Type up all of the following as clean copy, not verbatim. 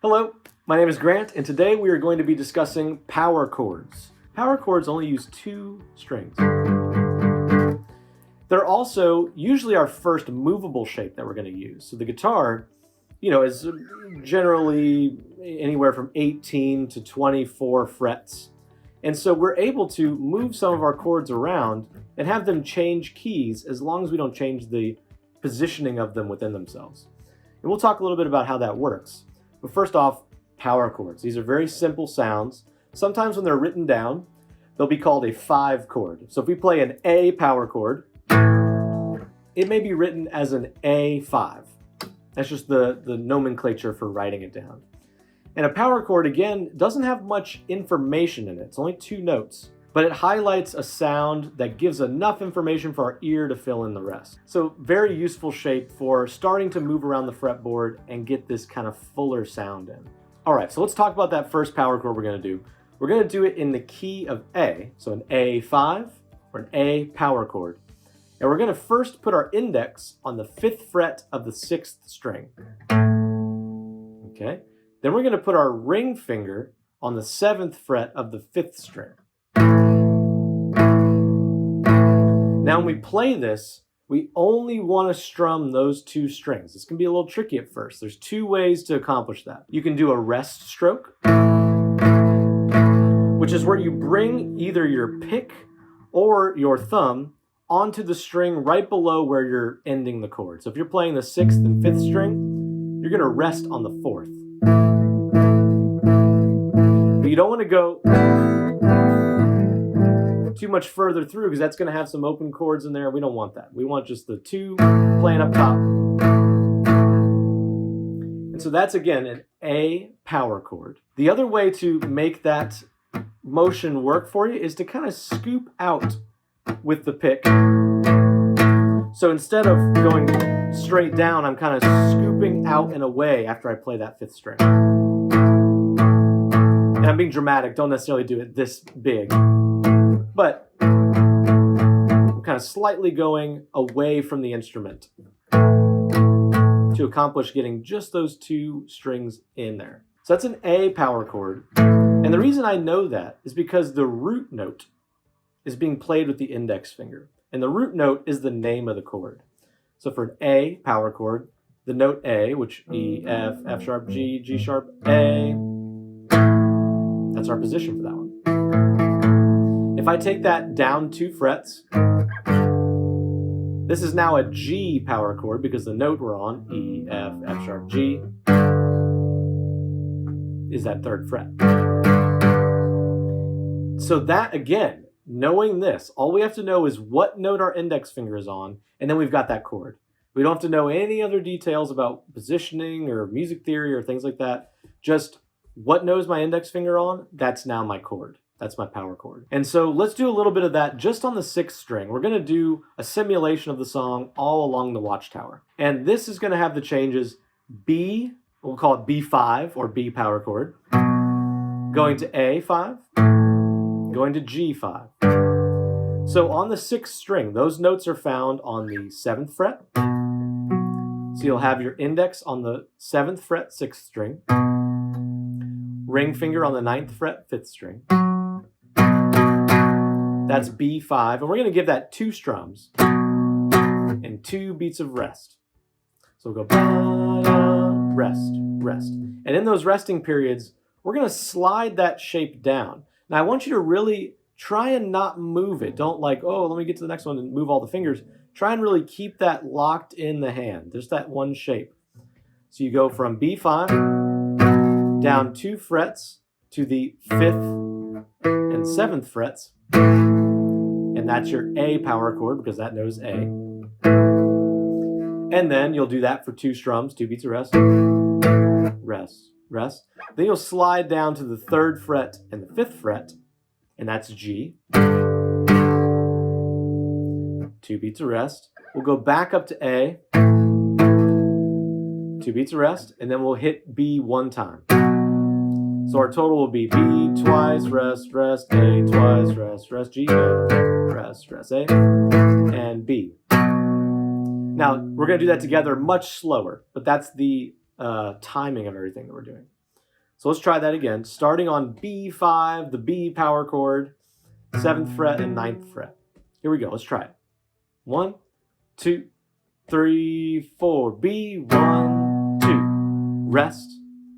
Hello, my name is Grant, and today we are going to be discussing power chords. Power chords only use 2 strings. They're also usually our first movable shape that we're going to use. So the guitar, is generally anywhere from 18 to 24 frets. And so we're able to move some of our chords around and have them change keys as long as we don't change the positioning of them within themselves. And we'll talk a little bit about how that works. But first off, power chords. These are very simple sounds. Sometimes when they're written down, they'll be called a 5 chord. So if we play an A power chord, it may be written as an A5. That's just the nomenclature for writing it down. And a power chord, again, doesn't have much information in it. It's only 2 notes, but it highlights a sound that gives enough information for our ear to fill in the rest. So very useful shape for starting to move around the fretboard and get this kind of fuller sound in. All right, so let's talk about that first power chord we're going to do. We're going to do it in the key of A, so an A5 or an A power chord. And we're going to first put our index on the 5th fret of the 6th string. Okay. Then we're going to put our ring finger on the 7th fret of the 5th string. Now when we play this, we only want to strum those 2 strings. This can be a little tricky at first. There's 2 ways to accomplish that. You can do a rest stroke, which is where you bring either your pick or your thumb onto the string right below where you're ending the chord. So if you're playing the 6th and 5th string, you're going to rest on the 4th. But you don't want to go too much further through because that's going to have some open chords in there. We don't want that. We want just the 2 playing up top. And so that's, again, an A power chord. The other way to make that motion work for you is to kind of scoop out with the pick. So instead of going straight down, I'm kind of scooping out and away after I play that 5th string. And I'm being dramatic, don't necessarily do it this big, but I'm kind of slightly going away from the instrument to accomplish getting just those 2 strings in there. So that's an A power chord. And the reason I know that is because the root note is being played with the index finger. And the root note is the name of the chord. So for an A power chord, the note A, which E, F, F sharp, G, G sharp, A, that's our position for that one. If I take that down 2 frets, this is now a G power chord because the note we're on, E, F, F sharp, G, is that 3rd fret. So that, again, knowing this, all we have to know is what note our index finger is on, and then we've got that chord. We don't have to know any other details about positioning or music theory or things like that. Just what note is my index finger on? That's now my chord. That's my power chord. And so let's do a little bit of that just on the 6th string. We're going to do a simulation of the song all along the Watchtower. And this is going to have the changes B, we'll call it B5 or B power chord, going to A5, going to G5. So on the 6th string, those notes are found on the 7th fret. So you'll have your index on the 7th fret, 6th string, ring finger on the 9th fret, 5th string. That's B5, and we're going to give that 2 strums and 2 beats of rest. So we'll go rest, rest. And in those resting periods, we're going to slide that shape down. Now I want you to really try and not move it. Don't like, oh, let me get to the next one and move all the fingers. Try and really keep that locked in the hand, just that one shape. So you go from B5 down 2 frets to the 5th and 7th frets, and that's your A power chord because that note is A. And then you'll do that for 2 strums, 2 beats of rest, rest, rest. Then you'll slide down to the 3rd fret and the 5th fret, and that's G. 2 beats of rest. We'll go back up to A, 2 beats of rest, and then we'll hit B 1 time. So our total will be B twice, rest, rest, A twice, rest, rest, G, A, rest, rest, A, and B. Now, we're going to do that together much slower, but that's the timing of everything that we're doing. So let's try that again, starting on B5, the B power chord, 7th fret and 9th fret. Here we go, let's try it. 1, 2, 3, 4. B, 1, 2. Rest,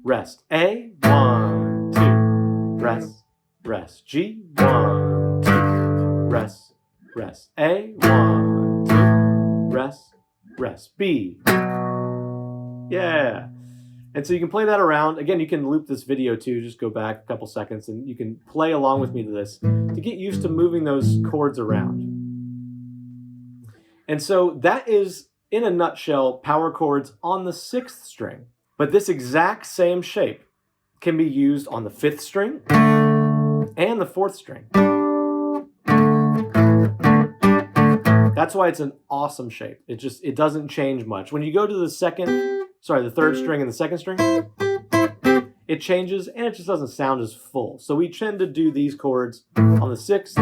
rest. A, 1, 2. Rest, rest. G, 1, 2. Rest, rest. A, 1, 2. Rest, rest. B. Yeah. And so you can play that around. Again, you can loop this video too. Just go back a couple seconds and you can play along with me to this to get used to moving those chords around. And so that is, in a nutshell, power chords on the 6th string. But this exact same shape can be used on the 5th string and the 4th string. That's why it's an awesome shape. It doesn't change much. When you go to the 3rd string and the 2nd string, it changes and it just doesn't sound as full. So we tend to do these chords on the 6th,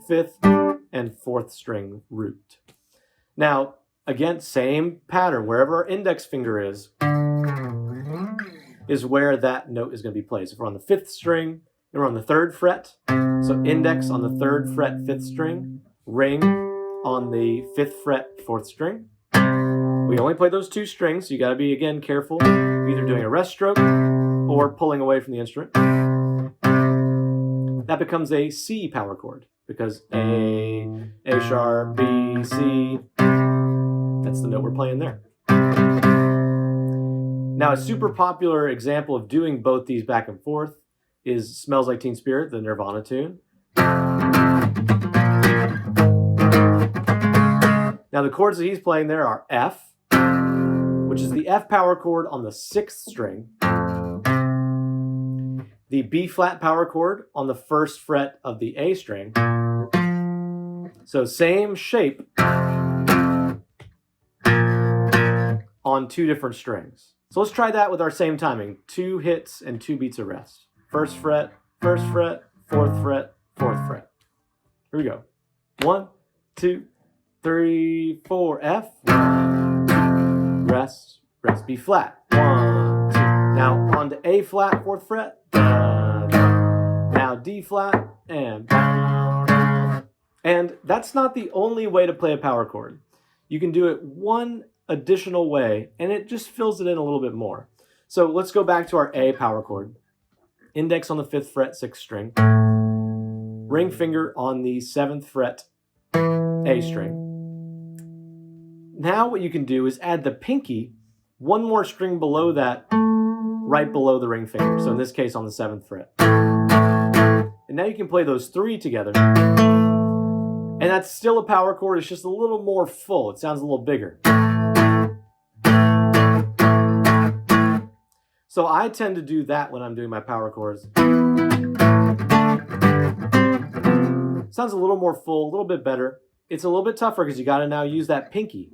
5th, and 4th string root. Now, again, same pattern. Wherever our index finger is where that note is going to be played. So if we're on the 5th string and we're on the 3rd fret, so index on the 3rd fret, 5th string, ring on the 5th fret, 4th string. We only play those 2 strings, so you got to be, again, careful, either doing a rest stroke or pulling away from the instrument. That becomes a C power chord because A sharp, B, C, that's the note we're playing there. Now, a super popular example of doing both these back and forth is Smells Like Teen Spirit, the Nirvana tune. Now, the chords that he's playing there are F, which is the F power chord on the 6th string, the B flat power chord on the 1st fret of the A string. So same shape on 2 different strings. So let's try that with our same timing. 2 hits and 2 beats of rest. 1st fret, 1st fret, 4th fret, 4th fret. Here we go. 1, 2, 3, 4, F. 1, 2, rest, rest, B flat. 1, 2. Now on to A flat, 4th fret. Da, da. Now D flat and da. And that's not the only way to play a power chord. You can do it one additional way, and it just fills it in a little bit more. So let's go back to our A power chord. Index on the 5th fret, 6th string. Ring finger on the 7th fret, A string. Now what you can do is add the pinky one more string below that, right below the ring finger. So in this case on the 7th fret. And now you can play those 3 together. And that's still a power chord, it's just a little more full. It sounds a little bigger. So I tend to do that when I'm doing my power chords. Sounds a little more full, a little bit better. It's a little bit tougher because you got to now use that pinky.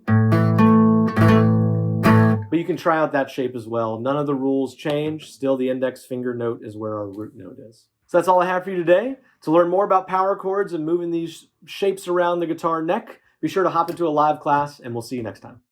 But you can try out that shape as well. None of the rules change. Still the index finger note is where our root note is. So that's all I have for you today. To learn more about power chords and moving these shapes around the guitar neck, be sure to hop into a live class and we'll see you next time.